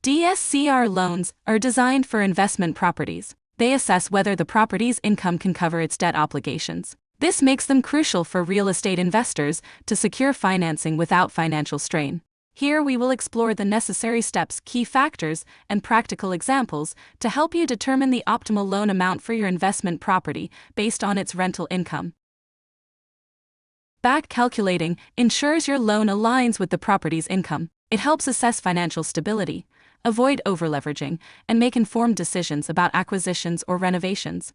DSCR loans are designed for investment properties. They assess whether the property's income can cover its debt obligations. This makes them crucial for real estate investors to secure financing without financial strain. Here we will explore the necessary steps, key factors, and practical examples to help you determine the optimal loan amount for your investment property based on its rental income. Back calculating ensures your loan aligns with the property's income. It helps assess financial stability, avoid overleveraging, and make informed decisions about acquisitions or renovations.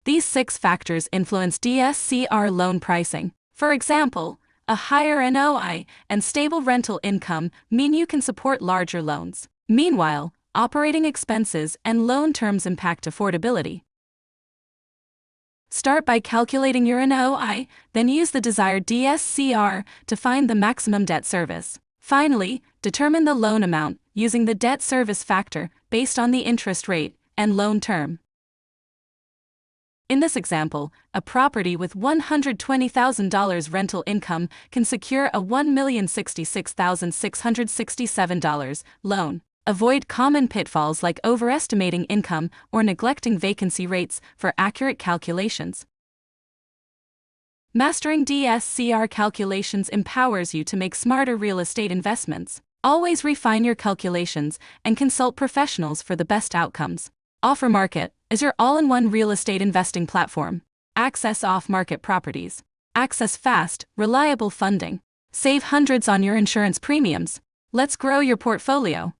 These 6 factors influence DSCR loan pricing. For example, a higher NOI and stable rental income mean you can support larger loans. Meanwhile, operating expenses and loan terms impact affordability. Start by calculating your NOI, then use the desired DSCR to find the maximum debt service. Finally, determine the loan amount using the debt service factor based on the interest rate and loan term. In this example, a property with $120,000 rental income can secure a $1,066,667 loan. Avoid common pitfalls like overestimating income or neglecting vacancy rates for accurate calculations. Mastering DSCR calculations empowers you to make smarter real estate investments. Always refine your calculations and consult professionals for the best outcomes. OfferMarket is your all-in-one real estate investing platform. Access off-market properties. Access fast, reliable funding. Save hundreds on your insurance premiums. Let's grow your portfolio.